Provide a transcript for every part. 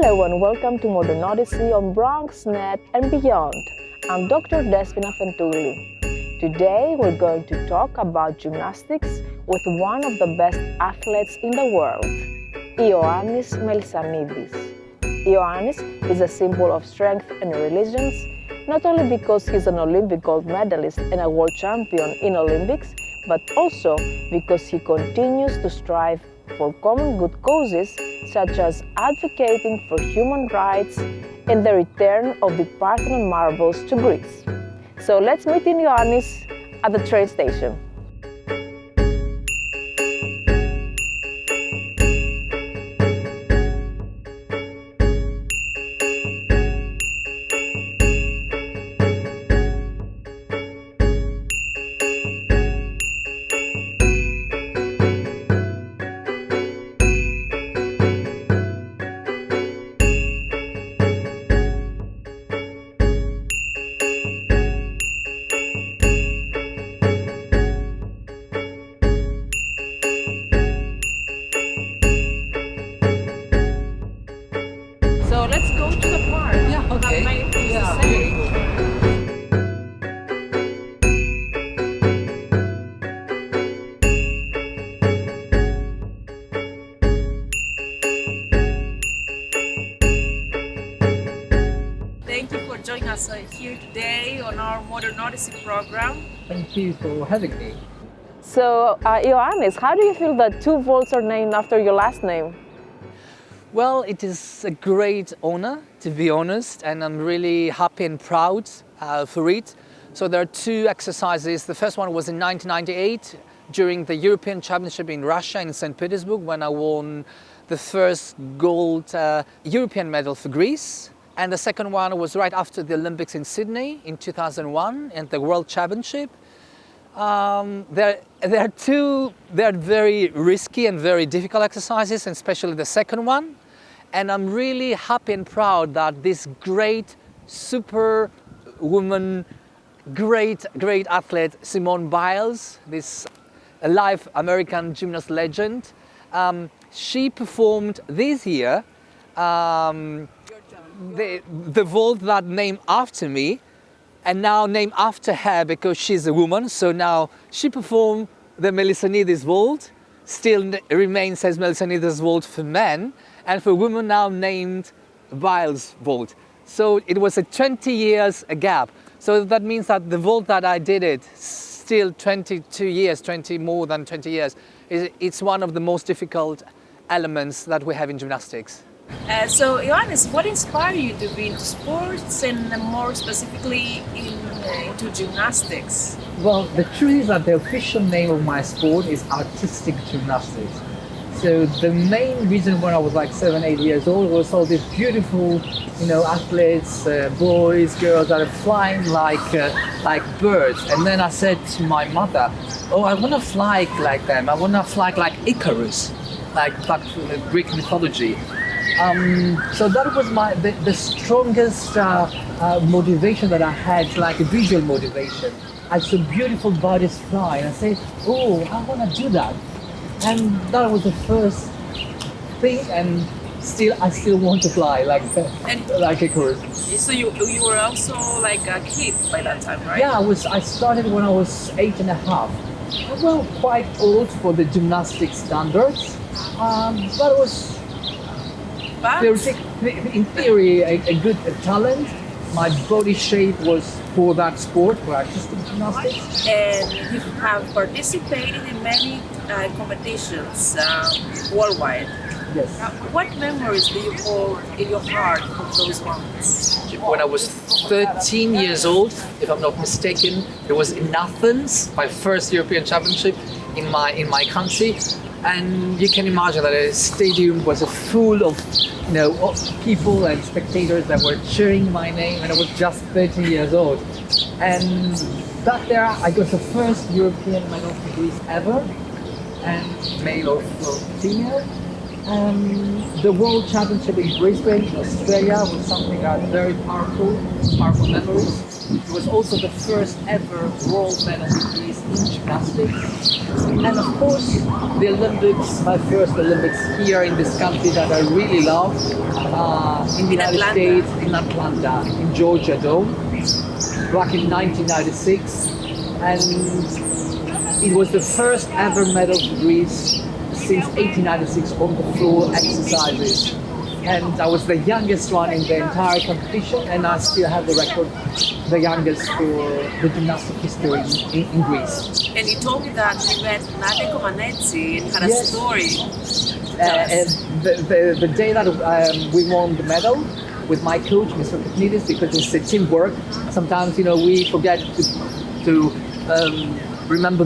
Hello and welcome to Modern Odyssey on BronxNet and beyond. I'm Dr. Despina Afentouli. Today we're going to talk about gymnastics with one of the best athletes in the world, Ioannis Melissanidis. Ioannis is a symbol of strength and resilience, not only because he's an Olympic gold medalist and a world champion in Olympics, but also because he continues to strive for common good causes such as advocating for human rights and the return of the Parthenon Marbles to Greece. So let's meet Ioannis at the train station. So let's go to the park. Yeah, okay. Have many things Yeah, to say. Thank you for joining us here today on our Modern Odyssey program. Thank you for having me. So, Ioannis, how do you feel that two vaults are named after your last name? Well, it is a great honor, to be honest, and I'm really happy and proud for it. So there are two exercises. The first one was in 1998 during the European Championship in Russia, in St. Petersburg, when I won the first gold European medal for Greece. And the second one was right after the Olympics in Sydney in 2001 and the World Championship. They're very risky and very difficult exercises, and especially the second one. And I'm really happy and proud that this great super woman, great athlete Simone Biles, this alive American gymnast legend, she performed this year the vault that named after me, and now named after her because she's a woman. So now she performed the Melissanidis vault, still remains as Melissanidis vault for men, and for women now named Biles vault. So it was a 20 years gap. So that means that the vault that I did it still 22 years, more than 20 years. It's one of the most difficult elements that we have in gymnastics. So, Ioannis, what inspired you to be into sports and more specifically into gymnastics? Well, the truth is that the official name of my sport is artistic gymnastics. So the main reason when I was like 7, 8 years old was all these beautiful, athletes, boys, girls that are flying like birds. And then I said to my mother, "Oh, I want to fly like them. I want to fly like Icarus, like that Greek mythology." So that was the strongest motivation that I had, like a visual motivation. I saw beautiful bodies fly, and I said, "Oh, I want to do that." And that was the first thing, and I still want to fly like Icarus. So you were also like a kid by that time, right? Yeah, I started when I was 8.5. Well, quite old for the gymnastic standards, but it was in theory a good talent. My body shape was for that sport, for artistic gymnastics. And you have participated in many competitions worldwide. Yes. What memories do you hold in your heart from those moments? When I was 13 years old, if I'm not mistaken, it was in Athens, my first European Championship in my country. And you can imagine that a stadium was full of people and spectators that were cheering my name, and I was just 13 years old. And that there I got the first European medal for Greece ever, and male or female. The World Championship in Brisbane, Australia, was something that very powerful memories. It was also the first ever world medal in Greece in gymnastics. And of course, the Olympics, my first Olympics here in this country that I really love, in the United States, in Atlanta, in Georgia Dome, back in 1996. And it was the first ever medal for Greece since 1896 on the floor exercises. And I was the youngest one in the entire competition, and I still have the record, the youngest for the gymnastic history in Greece. And you told me that you met Nadia Comaneci and had a story. The day that we won the medal with my coach, Mr. Melissanidis, because it's a teamwork. Sometimes, we forget to remember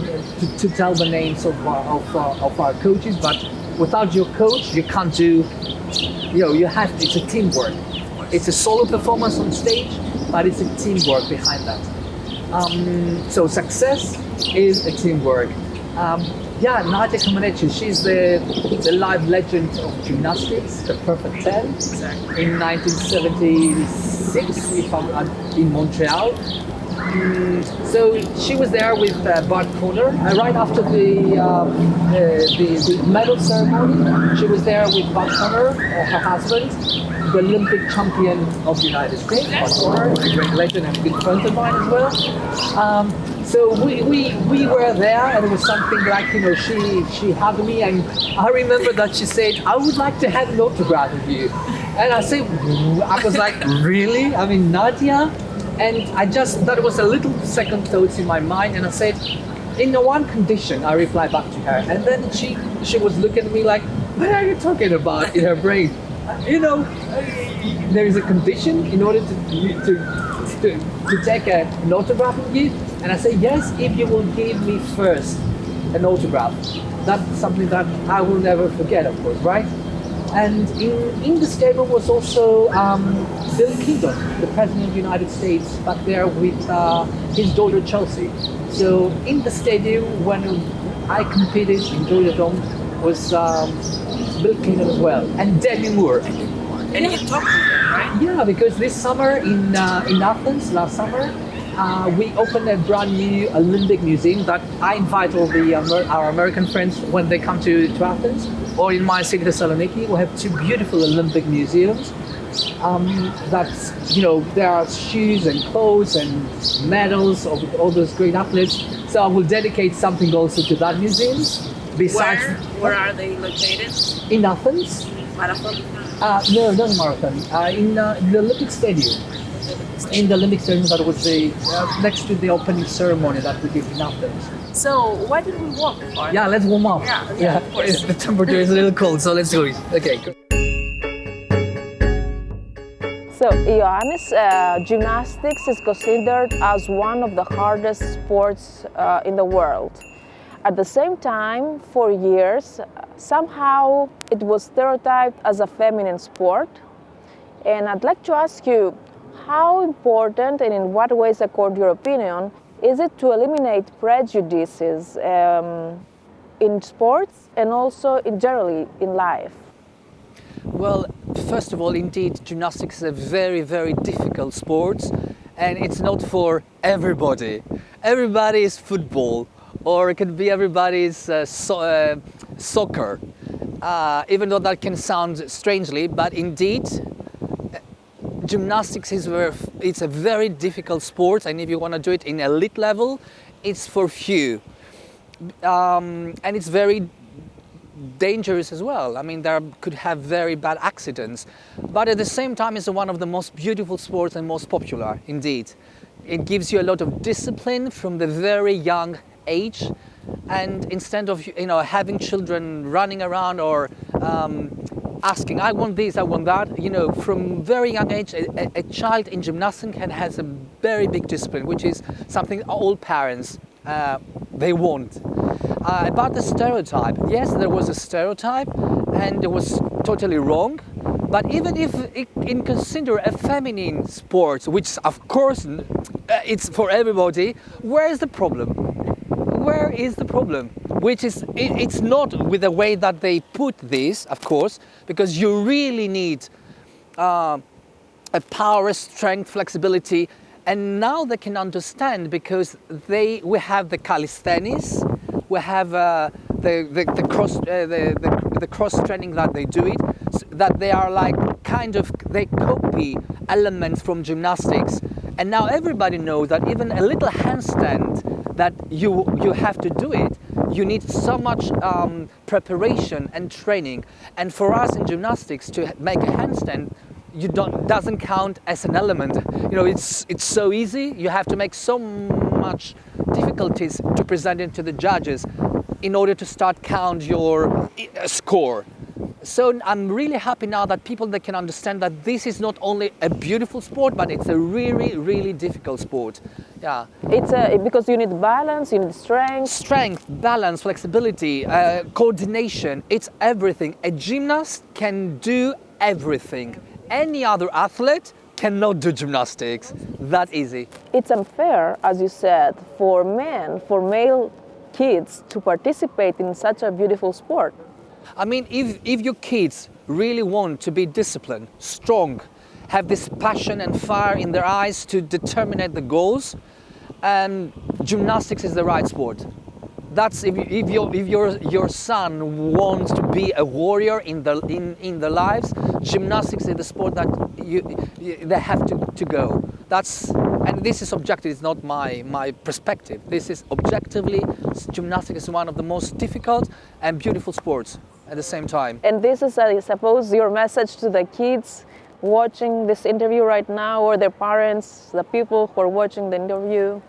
to tell the names of our coaches, but without your coach, you can't do. It's a teamwork. It's a solo performance on stage, but it's a teamwork behind that. So success is a teamwork. Nadia Comaneci, she's the live legend of gymnastics, the Perfect 10, in 1976, if I'm in Montreal. So she was there with Bart Conner, right after the medal ceremony. She was there with Bart Conner, her husband, the Olympic champion of the United States, Bart Conner, a great legend and a good friend of mine as well. So we were there, and it was something like, she hugged me, and I remember that she said, "I would like to have an autograph of you." And I was like, "Really? I mean, Nadia?" And that was a little second thoughts in my mind, and I said, in one condition, I replied back to her. And then she was looking at me like, what are you talking about, in her brain? There is a condition in order to take an autograph of you. And I said, yes, if you will give me first an autograph. That's something that I will never forget, of course, right? And in the stadium was also Bill Clinton, the President of the United States, back there with his daughter Chelsea. So in the stadium when I competed in Georgia Dome was Bill Clinton as well, and Demi Moore. And you talked to him, right? Yeah, because this summer in Athens, last summer, we opened a brand new Olympic museum that I invite all our American friends when they come to Athens, or in my city, Thessaloniki. We have two beautiful Olympic museums. There are shoes and clothes and medals of all those great athletes. So I will dedicate something also to that museum. Besides, where are they located? In Athens. Marathon? No, not a marathon. In the Olympic Stadium. In the Olympic Stadium that was next to the opening ceremony that we did in Athens. So why did we walk? Yeah, let's warm up. Yeah, of course. The temperature is a little cold, so let's do it. Okay. Good. So, Ioannis, gymnastics is considered as one of the hardest sports in the world. At the same time, for years, somehow it was stereotyped as a feminine sport. And I'd like to ask you, how important and in what ways, according to your opinion, is it to eliminate prejudices in sports and also generally in life? Well, first of all, indeed, gymnastics is a very, very difficult sport, and it's not for everybody. Everybody is football, or it can be everybody's soccer, even though that can sound strangely, but indeed, gymnastics it's a very difficult sport, and if you want to do it in elite level, it's for few, and it's very dangerous as well. I mean, there could have very bad accidents, but at the same time, it's one of the most beautiful sports and most popular. Indeed, it gives you a lot of discipline from the very young age, and instead of having children running around or asking, I want this, I want that, from very young age, a child in gymnastics has a very big discipline, which is something all parents they want. About the stereotype, yes, there was a stereotype, and it was totally wrong. But even if it can consider a feminine sport, which of course it's for everybody, where is the problem? Where is the problem? Which is, it's not with the way that they put this, of course, because you really need a power, strength, flexibility, and now they can understand because we have the calisthenics, we have the cross training that they do it, that they are like they copy elements from gymnastics. And now everybody knows that even a little handstand, that you have to do it, you need so much preparation and training. And for us in gymnastics to make a handstand, doesn't count as an element. It's so easy. You have to make so much difficulties to present it to the judges in order to start count your score. So I'm really happy now that they can understand that this is not only a beautiful sport, but it's a really, really difficult sport. Yeah. It's because you need balance, you need strength. Strength, balance, flexibility, coordination, it's everything. A gymnast can do everything. Any other athlete cannot do gymnastics that easy. It's unfair, as you said, for male kids to participate in such a beautiful sport. I mean, if your kids really want to be disciplined, strong, have this passion and fire in their eyes to determine the goals, gymnastics is the right sport. That's if your son wants to be a warrior in their lives, gymnastics is the sport that they have to go. And this is objective. It's not my perspective. This is objectively, gymnastics is one of the most difficult and beautiful sports at the same time. And this is, I suppose, your message to the kids watching this interview right now, or their parents, the people who are watching the interview.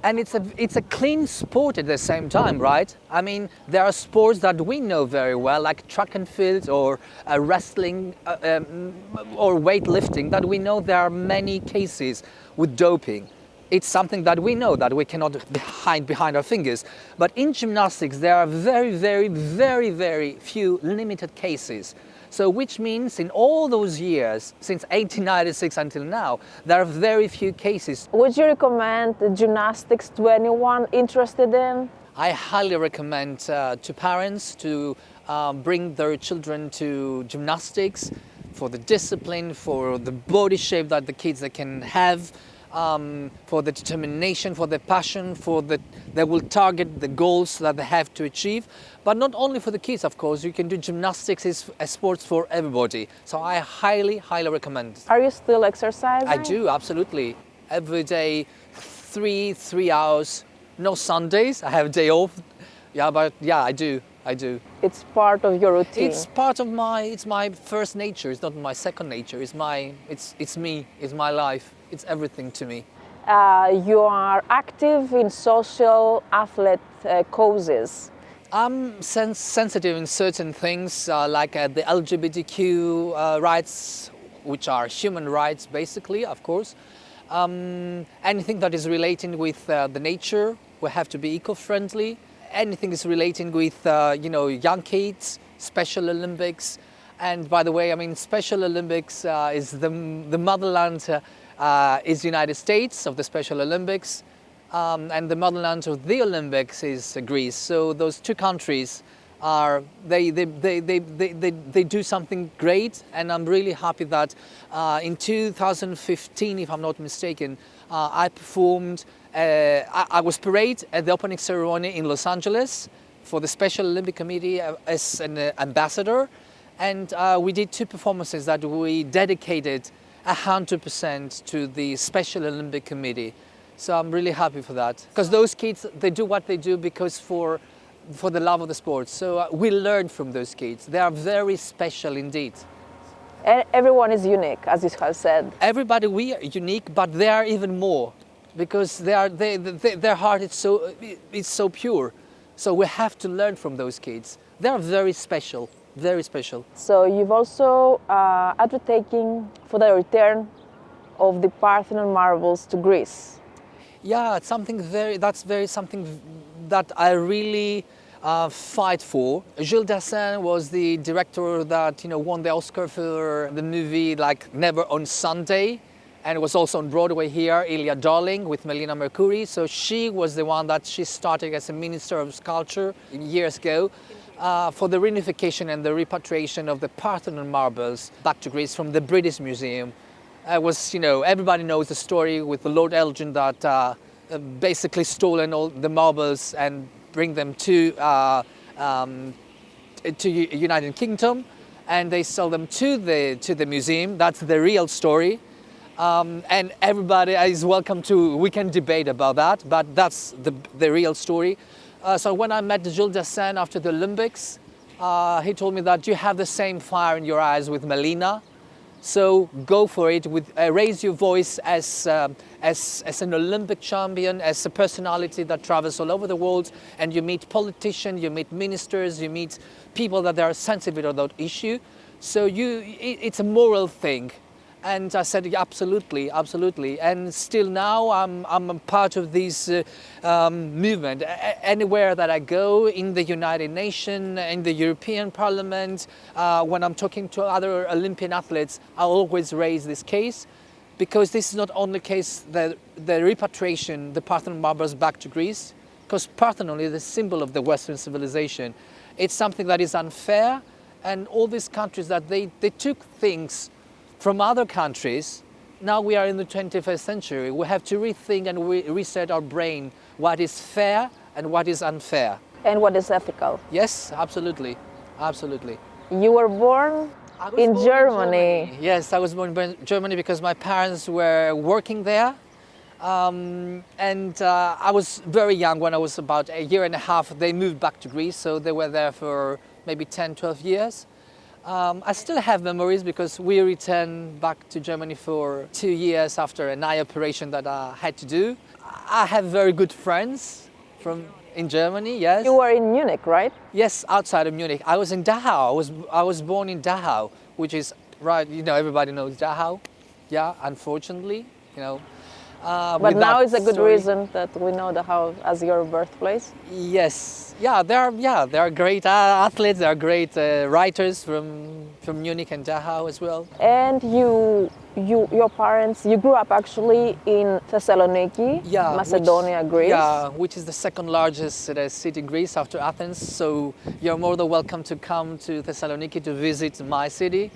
And it's a clean sport at the same time, right? I mean, there are sports that we know very well, like track and field or wrestling or weightlifting, that we know there are many cases with doping. It's something that we know that we cannot hide behind our fingers. But in gymnastics, there are very, very, very, very few limited cases. So which means in all those years, since 1896 until now, there are very few cases. Would you recommend gymnastics to anyone interested in? I highly recommend to parents to bring their children to gymnastics for the discipline, for the body shape that the kids can have, for the determination, for the passion, they will target the goals that they have to achieve. But not only for the kids, of course. You can do gymnastics is a sport for everybody. So I highly, highly recommend. Are you still exercising? I do, absolutely. Every day, 3 hours. No Sundays. I have a day off. Yeah, but yeah, I do. It's part of your routine. It's part of it's my first nature. It's not my second nature. It's me. It's my life. It's everything to me. You are active in social athlete causes. I'm sensitive in certain things, like the LGBTQ rights, which are human rights, basically, of course. Anything that is relating with the nature, we have to be eco-friendly. Anything is relating with, young kids, Special Olympics. And by the way, I mean, Special Olympics is the motherland is the United States of the Special Olympics. And the motherland of the Olympics is Greece. So those two countries they do something great, and I'm really happy that in 2015, if I'm not mistaken, I performed. I was parade at the opening ceremony in Los Angeles for the Special Olympic Committee as an ambassador, and we did 2 performances that we dedicated 100% to the Special Olympic Committee. So I'm really happy for that, because those kids, they do what they do because for the love of the sport. So we learn from those kids. They are very special indeed. Everyone is unique, as you have said. Everybody, we are unique, but they are even more, because their heart is so pure. So we have to learn from those kids. They are very special, very special. So you've also advocating for the return of the Parthenon Marbles to Greece. Yeah, it's something something that I really fight for. Jules Dassin was the director that won the Oscar for the movie like Never on Sunday, and it was also on Broadway here, Ilya Darling with Melina Mercouri. So she was the one that she started as a minister of sculpture years ago for the reunification and the repatriation of the Parthenon Marbles back to Greece from the British Museum. Everybody knows the story with the Lord Elgin that basically stolen all the marbles and bring them to United Kingdom, and they sell them to the museum. That's the real story. And everybody is welcome to, we can debate about that, but that's the real story. So when I met Jules Dassin after the Olympics, he told me that you have the same fire in your eyes with Melina, so go for it, raise your voice as an Olympic champion, as a personality that travels all over the world, and you meet politicians, you meet ministers, you meet people that are sensitive to that issue. So it's a moral thing. And I said, yeah, absolutely, absolutely. And still now I'm a part of this movement. Anywhere that I go, in the United Nations, in the European Parliament, when I'm talking to other Olympian athletes, I always raise this case, because this is not only case the repatriation, the Parthenon Marbles back to Greece, because Parthenon is the symbol of the Western civilization. It's something that is unfair, and all these countries that they took things from other countries. Now we are in the 21st century. We have to rethink and reset our brain what is fair and what is unfair. And what is ethical? Yes, absolutely, absolutely. You were born in Germany. Yes, I was born in Germany because my parents were working there. And I was very young. When I was about a year and a half, they moved back to Greece, so they were there for maybe 10, 12 years. I still have memories because we returned back to Germany for 2 years after an eye operation that I had to do. I have very good friends in Germany, yes. You were in Munich, right? Yes, outside of Munich. I was in Dachau. I was born in Dachau, which is, right, everybody knows Dachau. Yeah, unfortunately, But now is a good reason that we know Dachau as your birthplace. Yes, they are great athletes. They are great writers from Munich and Dachau as well. And your parents, you grew up actually in Thessaloniki, Macedonia, Greece. Yeah, which is the second largest city in Greece after Athens. So you're more than welcome to come to Thessaloniki to visit my city.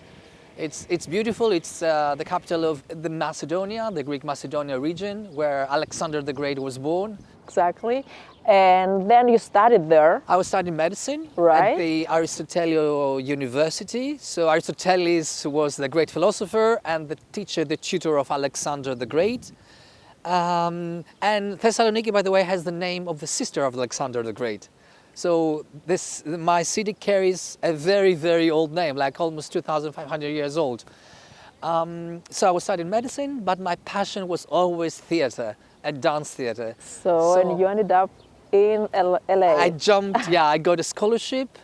It's beautiful. It's the capital of the Macedonia, the Greek Macedonia region, where Alexander the Great was born. Exactly. And then you studied there. I was studying medicine at the Aristotelio University. So Aristoteles was the great philosopher and the teacher, the tutor of Alexander the Great. And Thessaloniki, by the way, has the name of the sister of Alexander the Great. So my city carries a very, very old name, like almost 2,500 years old. So I was studying medicine, but my passion was always theater and dance theater. So and you ended up in LA. I got a scholarship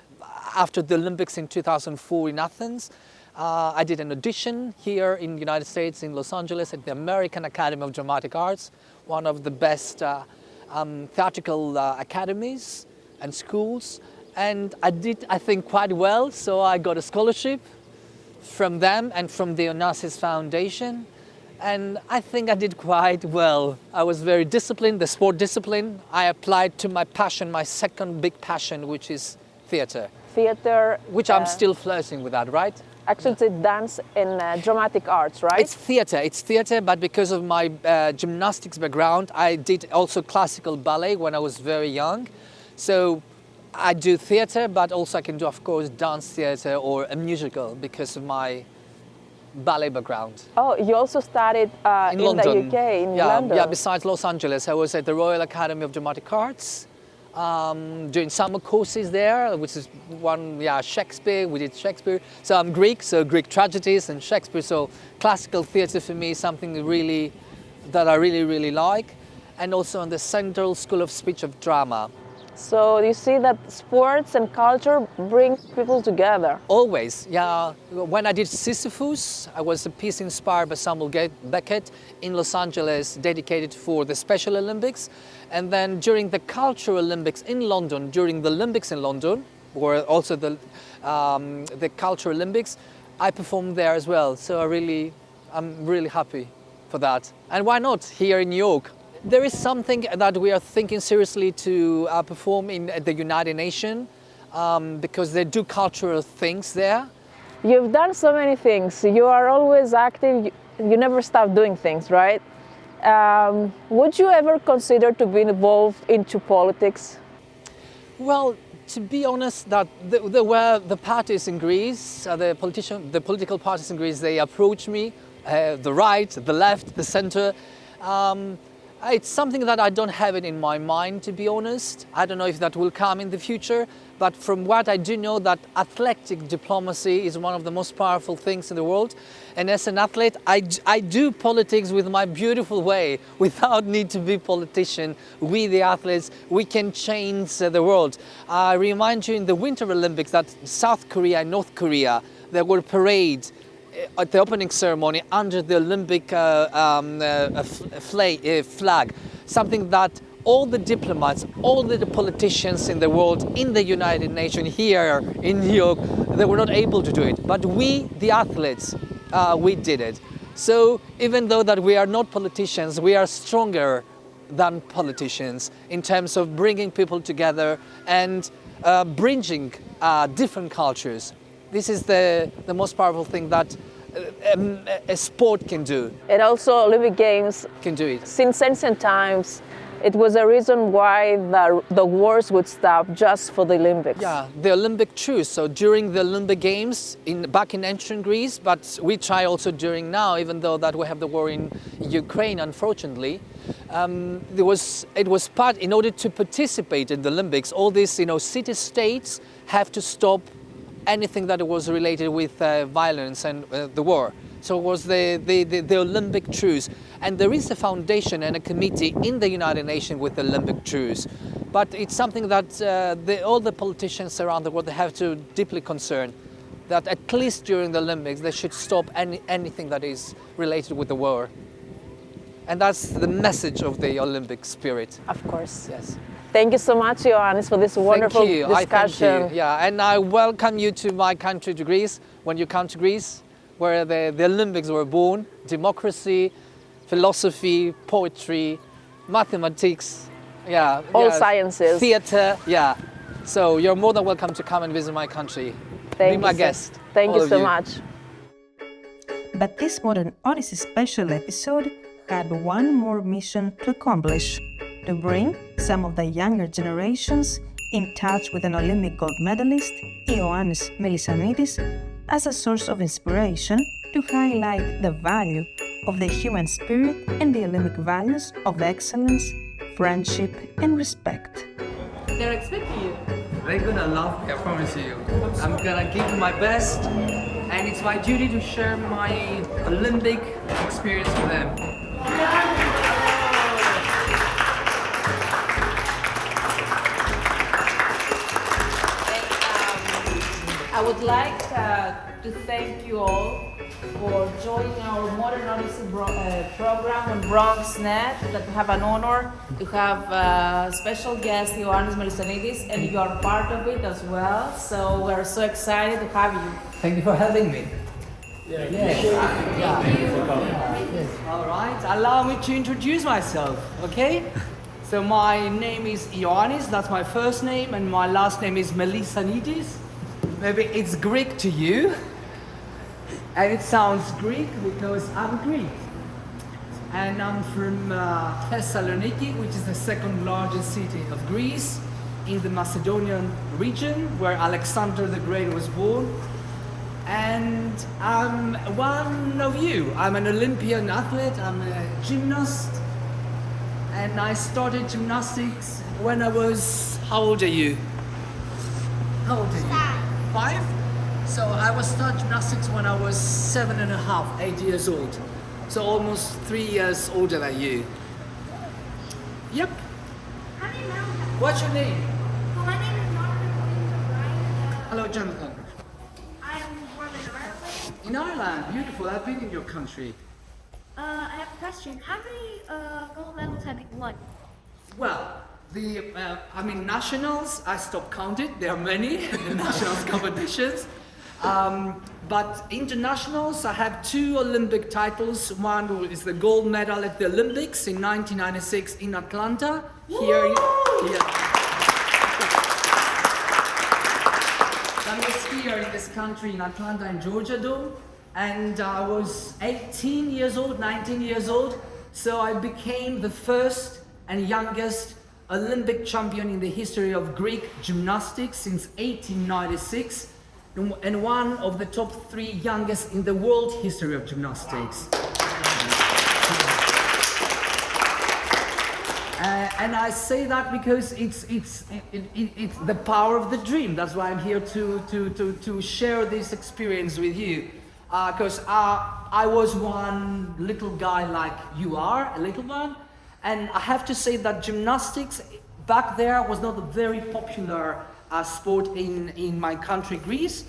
after the Olympics in 2004 in Athens. I did an audition here in the United States, in Los Angeles, at the American Academy of Dramatic Arts, one of the best theatrical academies and schools, and I did, I think, quite well. So I got a scholarship from them and from the Onassis Foundation, and I think I did quite well. I was very disciplined, the sport discipline. I applied to my passion, my second big passion, which is theater. Theater. Which I'm still flirting with that, right? Actually, it's dance and dramatic arts, right? It's theater, but because of my gymnastics background, I did also classical ballet when I was very young. So I do theater, but also I can do, of course, dance theater or a musical because of my ballet background. Oh, you also studied in London. The UK, in London? Yeah, besides Los Angeles, I was at the Royal Academy of Dramatic Arts, doing summer courses there, which is Shakespeare, we did Shakespeare. So I'm Greek, so Greek tragedies and Shakespeare, so classical theater for me is something that I really, really like. And also on the Central School of Speech of Drama. So you see that sports and culture bring people together. Always, yeah. When I did Sisyphus, I was a piece inspired by Samuel Beckett in Los Angeles, dedicated for the Special Olympics. And then during the Cultural Olympics in London, during the Olympics in London, or also the Cultural Olympics, I performed there as well. So I'm really happy for that. And why not here in New York? There is something that we are thinking seriously to perform in the United Nations because they do cultural things there. You've done so many things. You are always active. You never stop doing things, right? Would you ever consider to be involved into politics? Well, to be honest, that there were the parties in Greece, the political parties in Greece, they approached me, the right, the left, the center. It's something that I don't have it in my mind, to be honest. I don't know if that will come in the future, but from what I do know, that athletic diplomacy is one of the most powerful things in the world. And as an athlete, I do politics with my beautiful way, without need to be politician. We, the athletes, we can change the world. I remind you in the Winter Olympics that South Korea and North Korea, there were parades at the opening ceremony under the Olympic flag, something that all the diplomats, all the politicians in the world, in the United Nations, here in New York, they were not able to do it. But we, the athletes, we did it. So even though that we are not politicians, we are stronger than politicians in terms of bringing people together and bridging different cultures. This is the most powerful thing that a sport can do. And also Olympic Games Can do it. since ancient times, it was a reason why the wars would stop just for the Olympics. Yeah, the Olympic truce. So during the Olympic Games back in ancient Greece, but we try also during now, even though that we have the war in Ukraine, unfortunately. It was part, in order to participate in the Olympics, all these city-states have to stop anything that was related with violence and the war. So it was the Olympic truce. And there is a foundation and a committee in the United Nations with the Olympic truce. But it's something that all the politicians around the world, they have to deeply concern that at least during the Olympics they should stop anything that is related with the war. And that's the message of the Olympic spirit. Of course. Yes. Thank you so much, Ioannis, for this wonderful Thank you. discussion. I thank you. Yeah, and I welcome you to my country, to Greece, when you come to Greece, where the Olympics were born. Democracy, philosophy, poetry, mathematics, All sciences. theater, yeah. So you're more than welcome to come and visit my country. Be my guest. Thank all you of so much. But this Modern Odyssey special episode had one more mission to accomplish: to bring some of the younger generations in touch with an Olympic gold medalist, Ioannis Melissanidis, as a source of inspiration to highlight the value of the human spirit and the Olympic values of excellence, friendship, and respect. They're expecting you. They're gonna love me, I promise you. I'm gonna give my best, and it's my duty to share my Olympic experience with them. I would like to thank you all for joining our Modern Odyssey program on BronxNet. That we have an honor to have special guest Ioannis Melissanidis, and you are part of it as well. So we're so excited to have you. Thank you for having me. Yes. All right, allow me to introduce myself, okay? So my name is Ioannis, that's my first name, and my last name is Melissanidis. Maybe it's Greek to you, and it sounds Greek because I'm Greek. And I'm from Thessaloniki, which is the second largest city of Greece, in the Macedonian region, where Alexander the Great was born. And I'm one of you. I'm an Olympian athlete, I'm a gymnast, and I started gymnastics when I was, how old are you? How old are you? 5? So I was starting gymnastics when I was 7.5, 8 years old. So almost 3 years older than you. Yep. What's your name? Well, my name is Jonathan. Hello, Jonathan. I'm born in Ireland. In Ireland, beautiful. I've been in your country. I have a question. How many gold medals have you won? Well, nationals, I stopped counting. There are many, the nationals competitions. But internationals, I have 2 Olympic titles. One is the gold medal at the Olympics in 1996 in Atlanta. Here. That was here in this country in Atlanta in Georgia Dome. And I was 19 years old, so I became the first and youngest Olympic champion in the history of Greek gymnastics since 1896, and one of the top 3 youngest in the world history of gymnastics. And I say that because it's the power of the dream. That's why I'm here to share this experience with you. Because I was one little guy like you are, a little one. And I have to say that gymnastics back there was not a very popular sport in my country, Greece.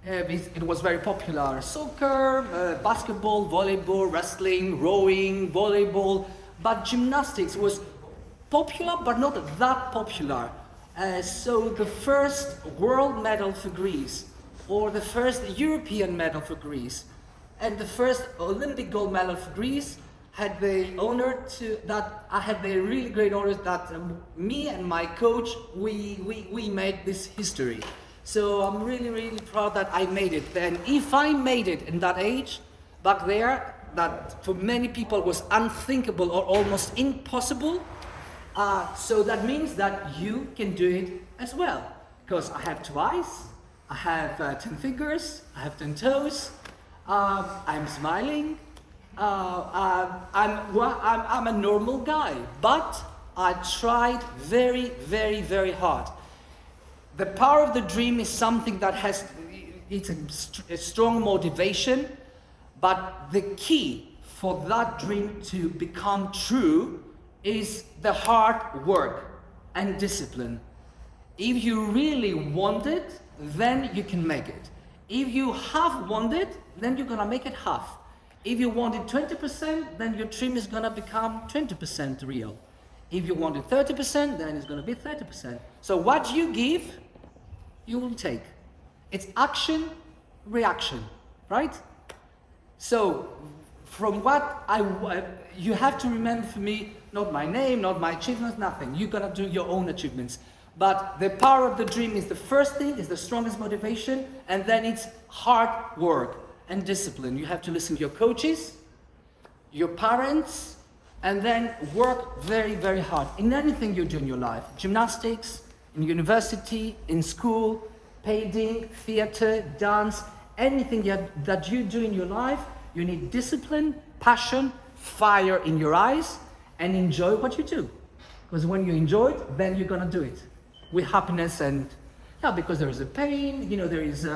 It was very popular. Soccer, basketball, volleyball, wrestling, rowing, volleyball. But gymnastics was popular, but not that popular. So the first world medal for Greece, or the first European medal for Greece, and the first Olympic gold medal for Greece, had the I had the really great honor that me and my coach, we made this history. So I'm really, really proud that I made it. And if I made it in that age, back there, that for many people was unthinkable or almost impossible, so that means that you can do it as well. Because I have 2 eyes, I have 10 fingers, I have 10 toes, I'm smiling, I'm a normal guy, but I tried very, very, very hard. The power of the dream is something that it's a strong motivation, but the key for that dream to become true is the hard work and discipline. If you really want it, then you can make it. If you half want it, then you're gonna make it half. If you want it 20%, then your dream is gonna become 20% real. If you want it 30%, then it's gonna be 30%. So what you give, you will take. It's action, reaction, right? So from what you have to remember for me, not my name, not my achievements, nothing. You're gonna do your own achievements. But the power of the dream is the first thing, is the strongest motivation, and then it's hard work and discipline. You have to listen to your coaches, your parents, and then work very, very hard in anything you do in your life. Gymnastics, in university, in school, painting, theater, dance, anything that you do in your life, you need discipline, passion, fire in your eyes, and enjoy what you do. Because when you enjoy it, then you're gonna do it with happiness. And yeah, because there is a pain, you know, there is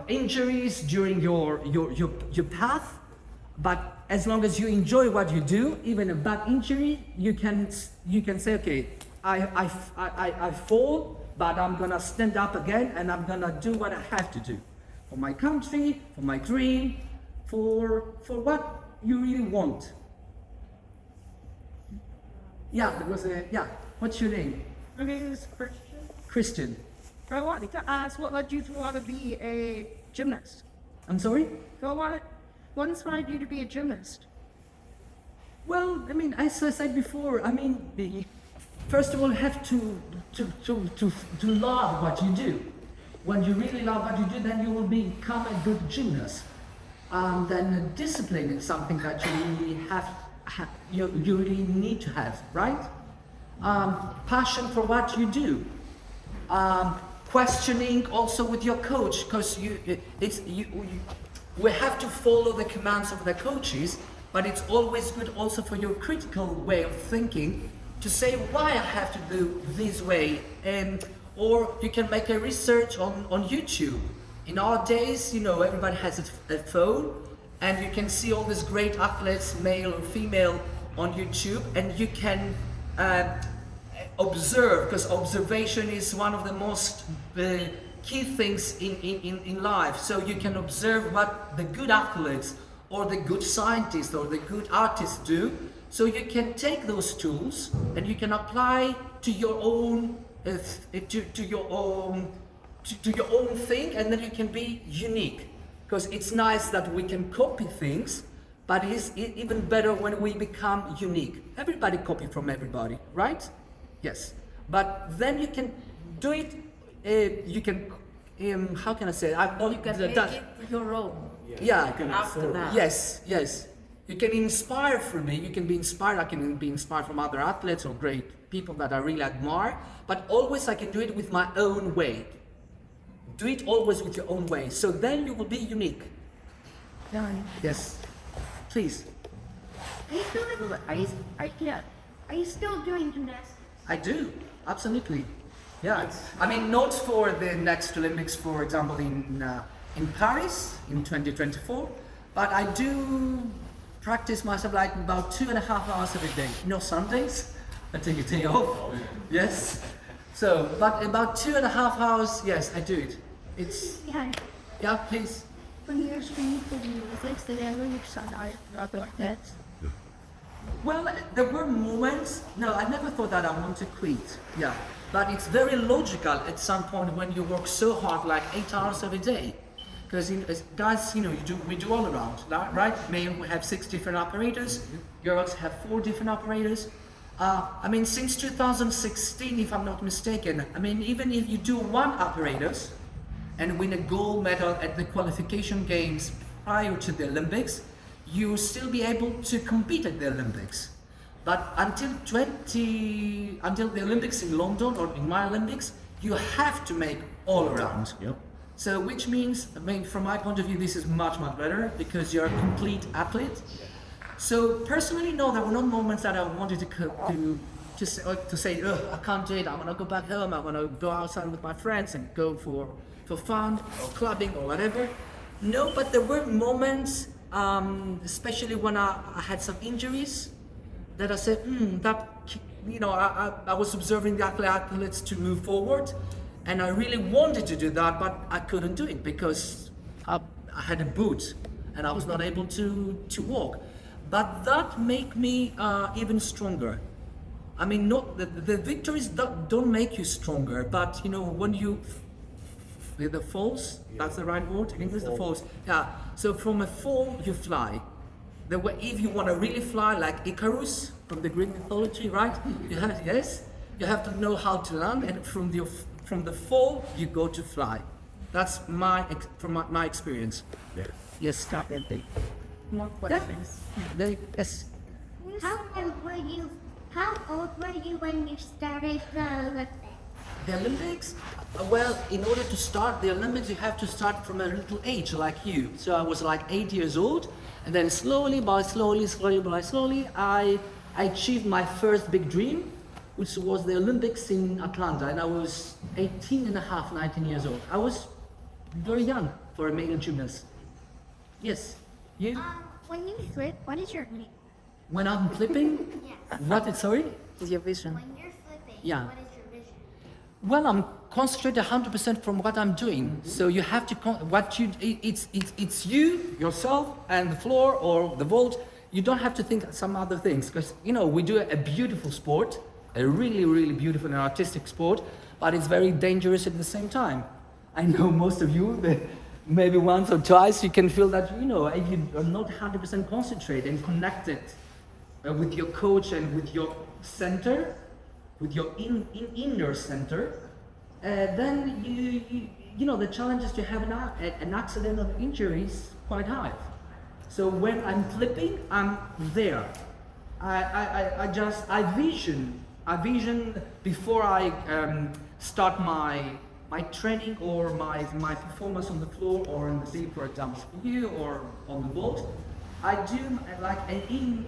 injuries during your path, but as long as you enjoy what you do, even a bad injury, you can say, okay, I fall, but I'm gonna stand up again and I'm gonna do what I have to do for my country, for my dream, for what you really want. Yeah, there was a, yeah, what's your name? My name is Christian. Christian. I wanted to ask, what led you to want to be a gymnast? I'm sorry? So what inspired you to be a gymnast? Well, I mean, as I said before, I mean, first of all, you have to love what you do. When you really love what you do, then you will become a good gymnast. Then discipline is something that you really you really need to have, right? Passion for what you do. Questioning also with your coach, because we have to follow the commands of the coaches, but it's always good also for your critical way of thinking to say why I have to do this way. Or you can make a research on YouTube. In our days, you know, everybody has a phone, and you can see all these great athletes, male or female, on YouTube, and you can observe, because observation is one of the most key things in life. So you can observe what the good athletes or the good scientists or the good artists do. So you can take those tools and you can apply to your own to your own thing, and then you can be unique. Because it's nice that we can copy things, but it's even better when we become unique. Everybody copy from everybody, right? Yes. But then you can do it, you can, how can I say it? You can make it your own. Yeah. After that. Yes, yes. You can inspire from me, you can be inspired, I can be inspired from other athletes or great people that I really admire, but always I can do it with my own way. Do it always with your own way, so then you will be unique. Done. Yes, please. Are you still doing gymnastics? I do, absolutely. Yeah, I mean, not for the next Olympics, for example, in Paris in 2024, but I do practice myself like about 2.5 hours every day. No Sundays, I take a day off. Yes. So, but about 2.5 hours, yes, I do it. It's, yeah, please. When you're screaming for gymnastics, did ever you sound like that? Well, there were moments, no, I never thought that I want to quit, yeah. But it's very logical at some point when you work so hard, like 8 hours every day. Because guys, we do all around, right? Men, we have 6 different operators, girls have 4 different operators. I mean, since 2016, if I'm not mistaken, I mean, even if you do 1 operators and win a gold medal at the qualification games prior to the Olympics, you will still be able to compete at the Olympics. But until the Olympics in London or in my Olympics, you have to make all around. Yep. So which means, I mean, from my point of view, this is much, much better because you're a complete athlete. So personally, no, there were not moments that I wanted to say, I can't do it, I want to go back home, I want to go outside with my friends and go for fun or clubbing or whatever. No, but there were moments, especially when I had some injuries, that I said, I was observing the athletes to move forward, and I really wanted to do that, but I couldn't do it because I had a boot and I was not able to walk. But that made me even stronger. I mean, not the victories don't make you stronger, but when you the falls, that's the right word in English, the falls. Yeah. So from a fall you fly. If you want to really fly like Icarus from the Greek mythology, right? You have to know how to land, and from the fall you go to fly. That's from my experience. Yeah. Yes, stop and think. More questions. Yes. How old were you when you started the Olympics? The Olympics? Well, in order to start the Olympics, you have to start from a little age, like you. So I was like 8 years old, and then slowly, I achieved my first big dream, which was the Olympics in Atlanta, and I was 19 years old. I was very young for a male gymnast. Yes. You? When you flip, what is your name? When I'm flipping? Yes. What? Sorry? Is your vision? When you're flipping, Yeah. what is your vision? Well, I'm concentrated 100% from what I'm doing. So you have to it's you, yourself, and the floor or the vault. You don't have to think some other things because we do a beautiful sport, a really, really beautiful and artistic sport, but it's very dangerous at the same time. I know most of you, maybe once or twice, you can feel that if you are not 100% concentrated and connected with your coach and with your center, with your inner center, then the challenges to have an accident or injury is quite high. So when I'm flipping, I'm there. I vision before I start my training or my performance on the floor or in the sea, for example, here or on the boat. I do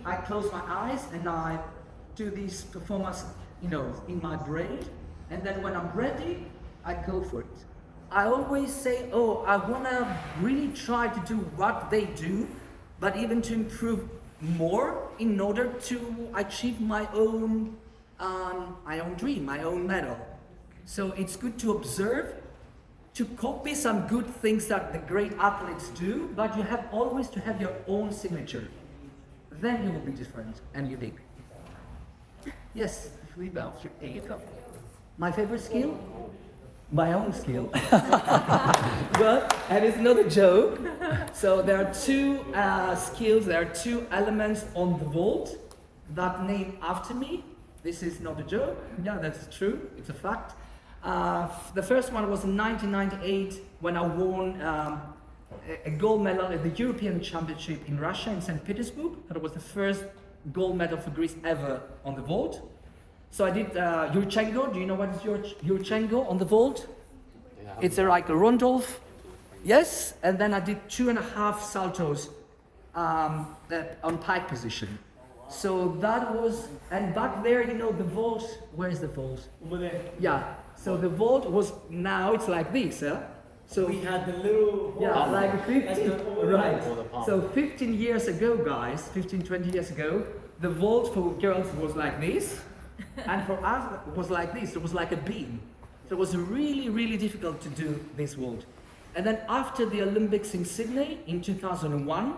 I close my eyes and I do this performance, in my brain, and then when I'm ready, I go for it. I always say, I wanna really try to do what they do, but even to improve more in order to achieve my own dream, my own medal. So it's good to observe, to copy some good things that the great athletes do, but you have always to have your own signature. Then you will be different and unique. Yes, my favorite skill? My own skill. But, and it's not a joke. So there are 2 skills, there are 2 elements on the vault that name after me. This is not a joke. Yeah, that's true. It's a fact. The first one was in 1998 when I won a gold medal at the European Championship in Russia, in St. Petersburg. That was the first gold medal for Greece ever on the vault. So I did Yurchenko. Do you know what is Yurchenko on the vault? Yeah. It's like a rondolf. Yes, and then I did 2.5 saltos on pike position. So that was, and back there, you know, the vault, where's the vault? Over there. Yeah, so the vault was, now it's like this, huh? So We had the little... yeah, like That's 15, the- right. Or the palm. So 15 years ago, guys, 15, 20 years ago, the vault for girls was like this, and for us it was like this, it was like a beam. So it was really, really difficult to do this vault. And then after the Olympics in Sydney in 2001,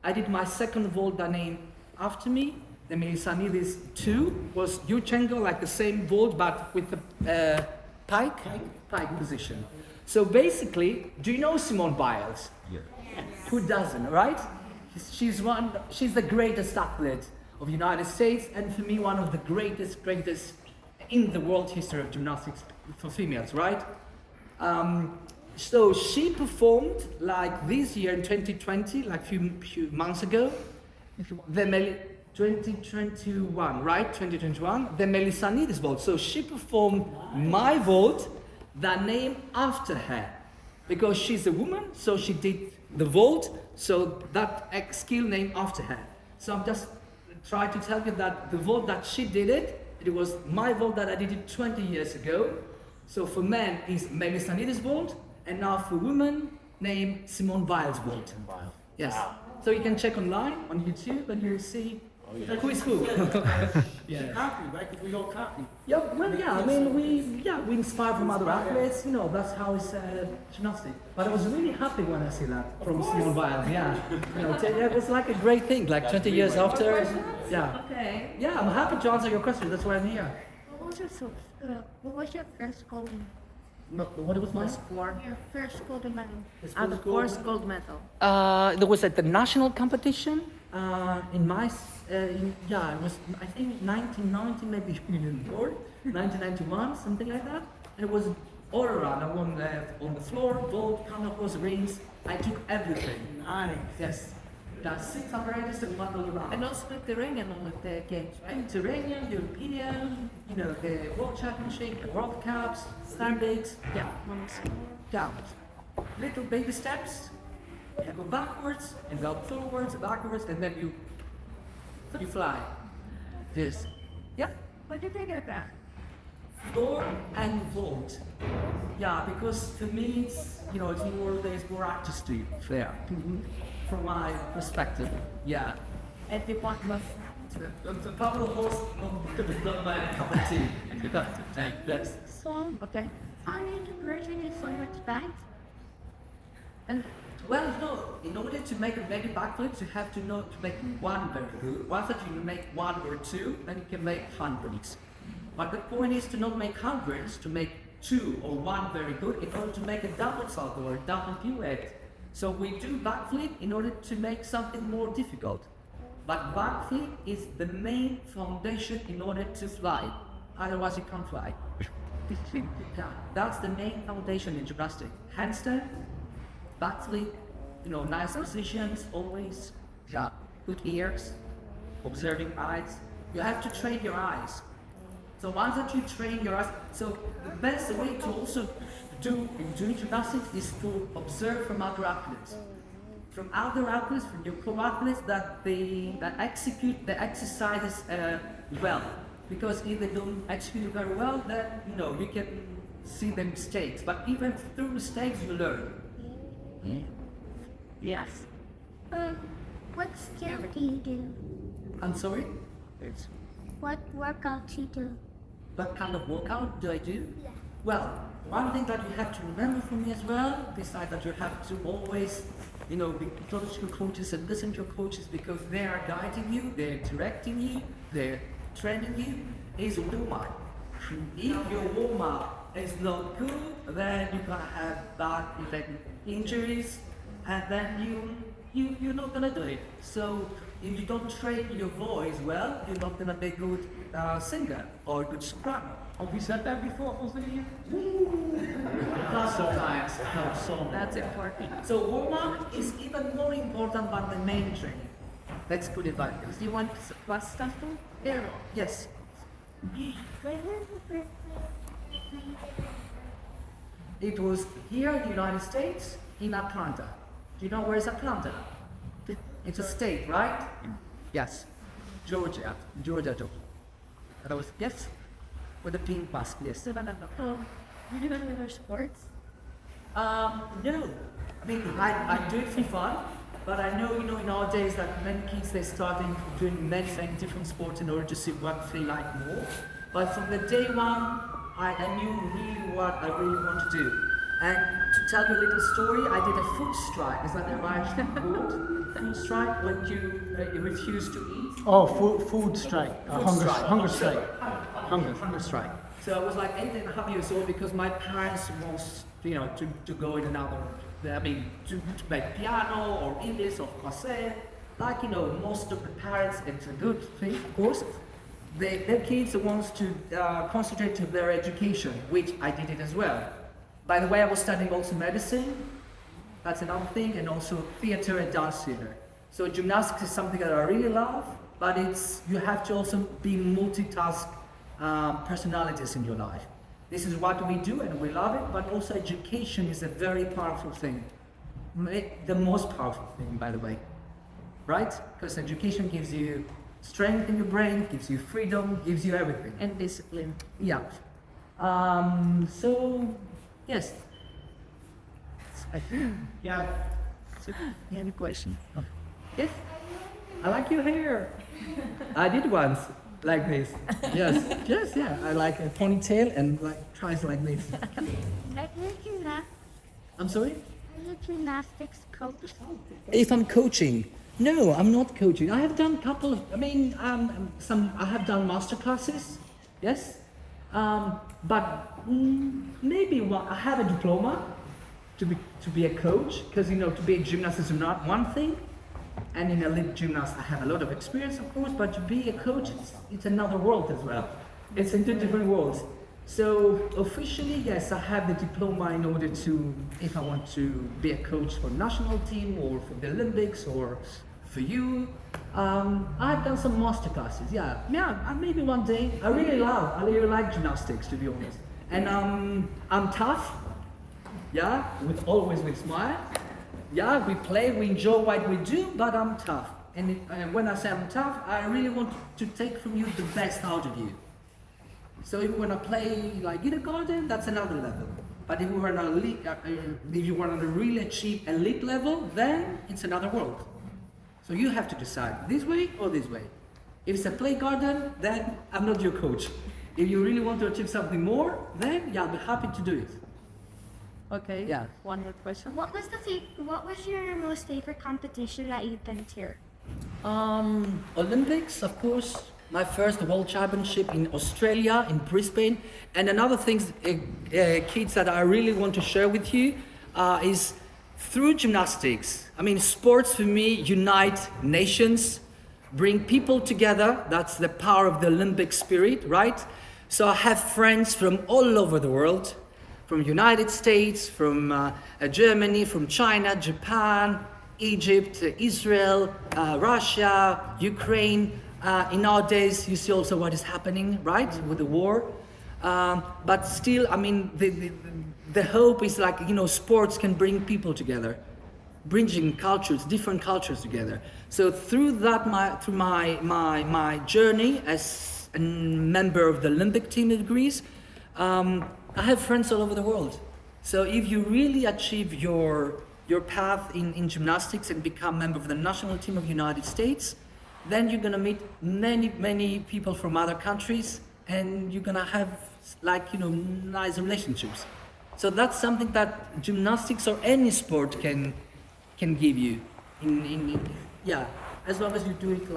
I did my second vault that named after me, the Melissanidis 2, was Yurchenko, like the same vault but with the pike position. So basically, do you know Simone Biles? Yeah. Who doesn't, right? She's the greatest athlete of the United States, and for me, one of the greatest in the world history of gymnastics for females, right? So she performed like this year in 2020, like few months ago, 2021, right? 2021, the Melissanidis vault. So she performed my vault, that name after her, because she's a woman. So she did the vault, so that skill named after her. So I'm just trying to tell you that the vault that she did it was my vault that I did it 20 years ago. So for men is Melissanidis vault, and now for women, name Simone Biles vault. Yes. Wow. So you can check online on YouTube and you'll see who is who. Yeah. Copy, right? Because we don't copy. Yeah, well, yeah, I mean, we inspire from other athletes, you know, that's how it's gymnastics. But I was really happy when I see that from Simone Biles, yeah. You know, it was like a great thing, like 20 years after. Yeah. Okay. Yeah, I'm happy to answer your question, that's why I'm here. What was your first gold medal? No, what was my Sport. Your first gold medal? And of course, gold medal. There was at the national competition in my, yeah, it was, I think 1990, maybe even more, 1991, something like that. And it was all around. I won on the floor, vault, counterpose, rings. I took everything. Nice. Yes. There are 6 apparatus and 1 all around. And also the Mediterranean on the games, right? Mediterranean, European, you know, the World Championship, the World Cups, Olympics. Yeah. Down. Little baby steps. You go backwards and go forwards, backwards, and then you fly. This. Yeah. What did you get that? Floor and vault. Yeah, because for me, it's, you know, there's more artistry there. From my perspective, yeah. And the one was The power of horse not my cup of tea. Yes. So, okay. how did you graduate so much back? And well, no, in order to make a many backflips, you have to know to make one very good. Once that you make 1 or 2, then you can make hundreds. But the point is to not make hundreds, to make 2 or 1 very good in order to make a double salto or a double pirouette. So we do backflip in order to make something more difficult. But backflip is the main foundation in order to fly. Otherwise you can't fly. Yeah, that's the main foundation in gymnastics. Handstand, backflip, you know, nice positions, always. Yeah, good ears, observing eyes. You have to train your eyes. So once that you train your eyes, so the best way to also do in doing gymnastics is to observe from other athletes. From other athletes, from your pro athletes that execute the exercises well. Because if they don't execute it very well, then you know you can see the mistakes. But even through mistakes, you learn. yes. What skill do you do? I'm sorry. What workout do you do? What kind of workout do I do? Well, one thing that you have to remember from me as well, besides that you have to always, you know, be close to your coaches and listen to your coaches because they are guiding you, they're directing you, they're training you, is warm-up. If your warm-up is not good, then you're gonna have bad injuries, and then you're not gonna do it. So if you don't train your voice well, you're not gonna be a good singer or a good scrubber. Have you said that before, Jose? Sometimes. That's important. So warm-up is even more important than the main training. Let's put it like this. Do you want pasta too? There. Yes. It was here in the United States, in Atlanta. Do you know where is Atlanta? It's a state, right? Yes. Georgia. Georgia too. And I was, yes? With the pink mask, yes. You do any other sports? No. I mean, I do it for fun, but I know, nowadays that many kids, they're starting doing many different sports in order to see what they like more. But from the day one, I knew really what I really want to do. And to tell you a little story, I did a food strike. Is that the right word? Food strike, when you refuse to eat? Oh, food strike. Hunger strike. Hunger strike. So I was like 8.5 years old because my parents want, to go in another, to play piano or English or Francais. Like, most of the parents, it's a good thing, of course. Their kids wants to concentrate to their education, which I did it as well. By the way, I was studying also medicine. That's another thing, and also theater and dance theater. So gymnastics is something that I really love, but you have to also be multitask personalities in your life. This is what we do and we love it, but also education is a very powerful thing. The most powerful thing, by the way, right? Because education gives you strength in your brain, gives you freedom, gives you everything. And discipline. Yeah. So, yes. I think. Yeah. You have a question? Yes. I like your hair. I did once, like this. Yes. Yes, yeah. I like a ponytail and tries like this. I'm sorry? Are you gymnastics coach? If I'm coaching. No, I'm not coaching. I have done a couple of, I have done master classes, yes. But maybe I have a diploma to be a coach, because to be a gymnast is not one thing, and in elite gymnast I have a lot of experience, of course, but to be a coach, it's another world as well. It's in two different worlds. So officially, yes, I have the diploma in order to, if I want to be a coach for national team or for the Olympics or for you. I've done some master classes, yeah, maybe one day. I really like gymnastics, to be honest. And I'm tough, yeah, always with smile. Yeah, we play, we enjoy what we do, but I'm tough. And when I say I'm tough, I really want to take from you the best out of you. So if you want to play like kindergarten, that's another level. But if you want to really achieve elite level, then it's another world. So you have to decide this way or this way. If it's a play garden, then I'm not your coach. If you really want to achieve something more, then I'll be happy to do it. Okay. Yeah. One more question. What was your most favorite competition that you've been to? Olympics, of course. My first World Championship in Australia, in Brisbane. And another thing, kids, that I really want to share with you is through gymnastics. Sports for me unite nations, bring people together. That's the power of the Olympic spirit, right? So I have friends from all over the world, from United States, from Germany, from China, Japan, Egypt, Israel, Russia, Ukraine. In our days, you see also what is happening, right, with the war. But still, the hope is sports can bring people together, bridging cultures, different cultures together. So through that, through my journey as a member of the Olympic team of Greece, I have friends all over the world. So if you really achieve your path in gymnastics and become member of the national team of the United States, then you're gonna meet many people from other countries, and you're gonna have nice relationships. So that's something that gymnastics or any sport can give you. As long as you do it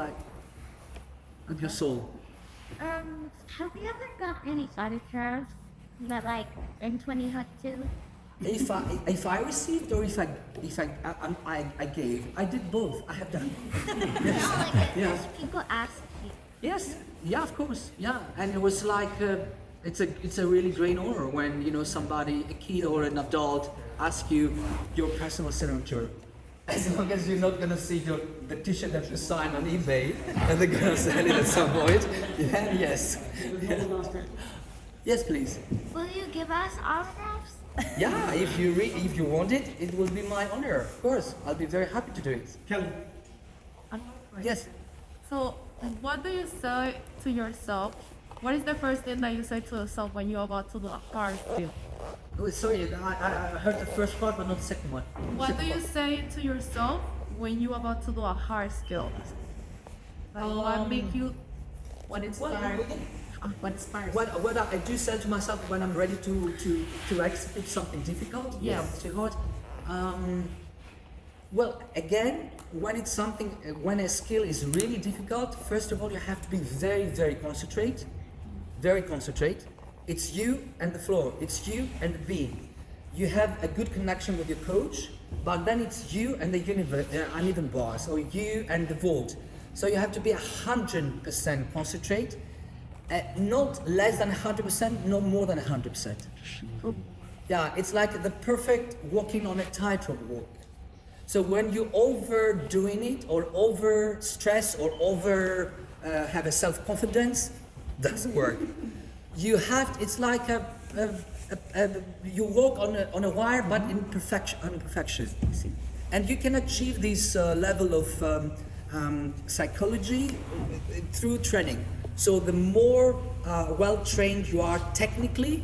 with your soul. Have you ever got any sidetracked that in 2022? If I received or if I gave, I did both. I have done. Yes. People ask you. Yes. Yeah, of course. Yeah, and it was It's a really great honor when, you know, somebody, a kid or an adult, asks you your personal signature. As long as you're not gonna see the t-shirt that you sign on eBay and they're gonna sell it at some point. Yeah, yes. Yeah. Yes, please. Will you give us autographs? Yeah, if you want it, it will be my honor. Of course, I'll be very happy to do it. Kelly. Yes. So, what do you say to yourself? What is the first thing that you say to yourself when you're about to do a hard skill? Oh, sorry, I heard the first part, but not the second one. What do you say to yourself when you're about to do a hard skill? Like, what make you? What inspired? What inspires? What I do say to myself when I'm ready to execute something difficult, Yes. too hard. Well, again, when a skill is really difficult, first of all, you have to be very, very concentrate. Very concentrate. It's you and the floor. It's you and the beat. You have a good connection with your coach, but then it's you and the uneven bars, or you and the vault. So you have to be 100% concentrate. Not less than 100%, no more than 100%. Yeah, it's like the perfect walking on a tightrope walk. So when you overdoing it, or over stress, or over have a self-confidence, doesn't work. It's like you walk on a wire, but in imperfection. You see, and you can achieve this level of psychology through training. So the more well-trained you are technically,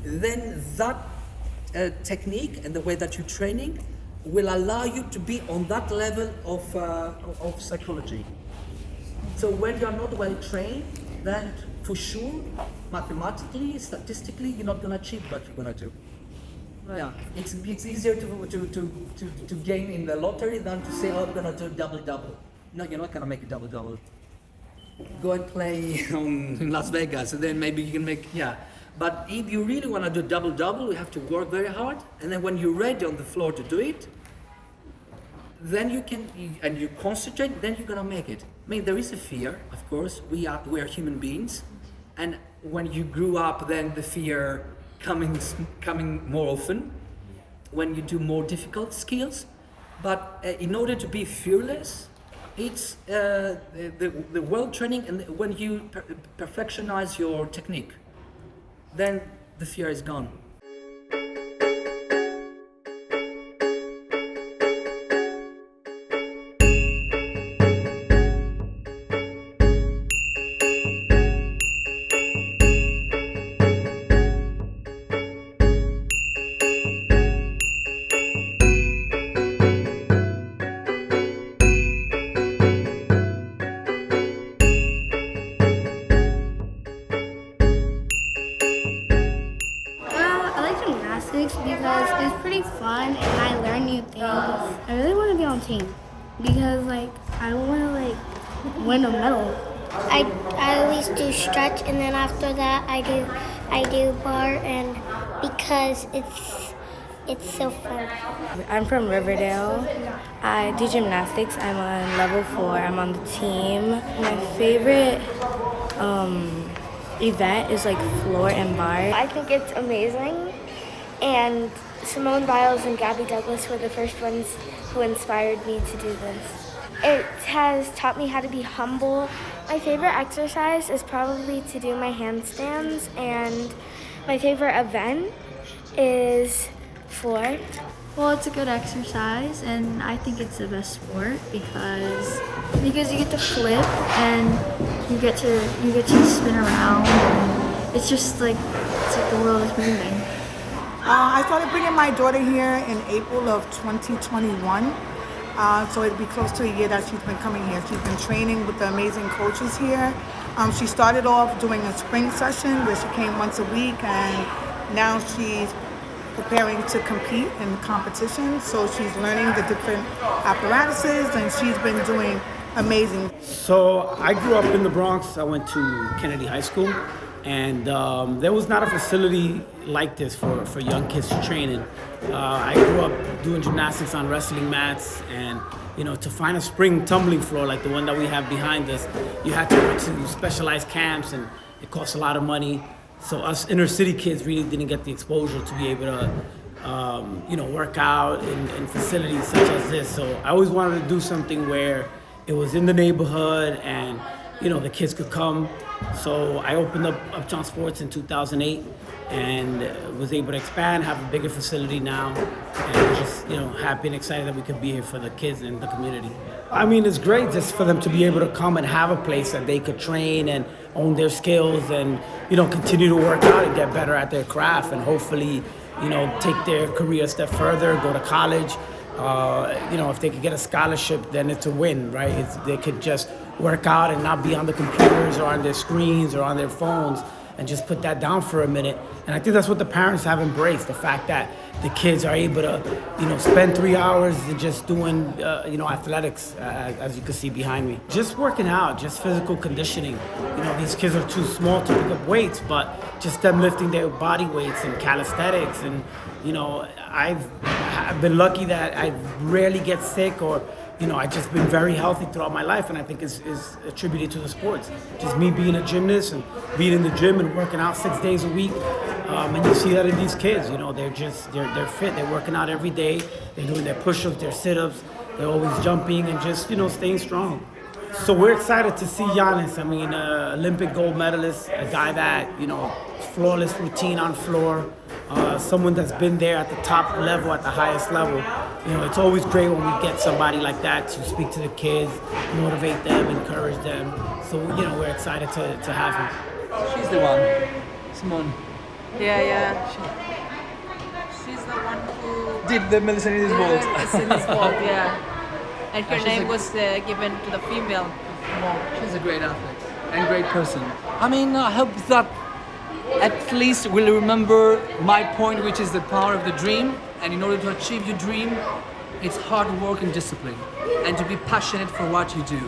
then that technique and the way that you're training will allow you to be on that level of psychology. So when you're not well-trained, then for sure, mathematically, statistically, you're not gonna achieve what you're gonna do. Right. Yeah, it's easier to gain in the lottery than to say, oh, I'm gonna do double-double. No, you're not gonna make a double-double. Go and play in Las Vegas, and then maybe you can make, yeah. But if you really want to do double-double, you have to work very hard, and then when you're ready on the floor to do it, then you concentrate, then you're gonna make it. I mean, there is a fear, of course. We are human beings, and when you grew up, then the fear coming more often when you do more difficult skills. But in order to be fearless, it's the world training, and when you perfectionize your technique, then the fear is gone. Because it's pretty fun and I learn new things. I really want to be on team because I want to win a medal. I always do stretch, and then after that I do bar, and because it's so fun. I'm from Riverdale. I do gymnastics. I'm on level 4. I'm on the team. My favorite event is floor and bar. I think it's amazing. And Simone Biles and Gabby Douglas were the first ones who inspired me to do this. It has taught me how to be humble. My favorite exercise is probably to do my handstands, and my favorite event is floor. Well, it's a good exercise, and I think it's the best sport because you get to flip and you get to spin around. And it's just it's like the world is moving. I started bringing my daughter here in April of 2021. So it'll be close to a year that she's been coming here. She's been training with the amazing coaches here. She started off doing a spring session where she came once a week, and now she's preparing to compete in competition. So she's learning the different apparatuses, and she's been doing amazing. So I grew up in the Bronx. I went to Kennedy High School, and there was not a facility like this for young kids to train in. I grew up doing gymnastics on wrestling mats, and to find a spring tumbling floor like the one that we have behind us, you had to go to specialized camps, and it costs a lot of money. So us inner city kids really didn't get the exposure to be able to, work out in facilities such as this. So I always wanted to do something where it was in the neighborhood and, the kids could come. So I opened up Uptown Sports in 2008 and was able to expand, have a bigger facility now, and just, happy and excited that we could be here for the kids and the community. I mean, it's great just for them to be able to come and have a place that they could train and own their skills and, continue to work out and get better at their craft and hopefully, take their career a step further, go to college. If they could get a scholarship, then it's a win, right? They could just work out and not be on the computers or on their screens or on their phones and just put that down for a minute. And I think that's what the parents have embraced, the fact that the kids are able to, spend 3 hours just doing, athletics, as you can see behind me. Just working out, just physical conditioning. These kids are too small to pick up weights, but just them lifting their body weights and calisthenics. And, I've been lucky that I rarely get sick or, I've just been very healthy throughout my life, and I think is attributed to the sports. Just me being a gymnast and being in the gym and working out 6 days a week. And you see that in these kids, they're fit, they're working out every day, they're doing their push-ups, their sit-ups, they're always jumping and just, staying strong. So we're excited to see Ioannis. I mean, Olympic gold medalist, a guy that, flawless routine on floor, someone that's been there at the top level, at the highest level. It's always great when we get somebody like that to speak to the kids, motivate them, encourage them. So, we're excited to have him. She's the one, Simone. Yeah. She's the one who Did the Melissanidis vault. Melissanidis vault, yeah. And her name was given to the female vault. She's a great athlete and great person. I mean, I hope that at least we'll remember my point, which is the power of the dream. And in order to achieve your dream, it's hard work and discipline, and to be passionate for what you do.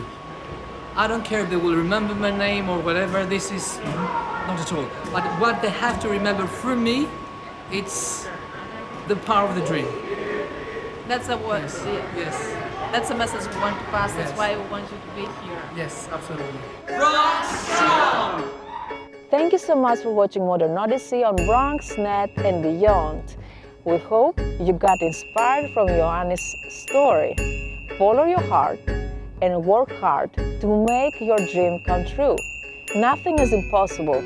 I don't care if they will remember my name or whatever, this is not at all. But what they have to remember from me, it's the power of the dream. That's a word. Yes. That's a message we want to pass. That's Yes. why we want you to be here. Yes, absolutely. Thank you so much for watching Modern Odyssey on BronxNet and beyond. We hope you got inspired from Ioannis' story. Follow your heart and work hard to make your dream come true. Nothing is impossible.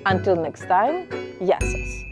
Until next time, Yassas.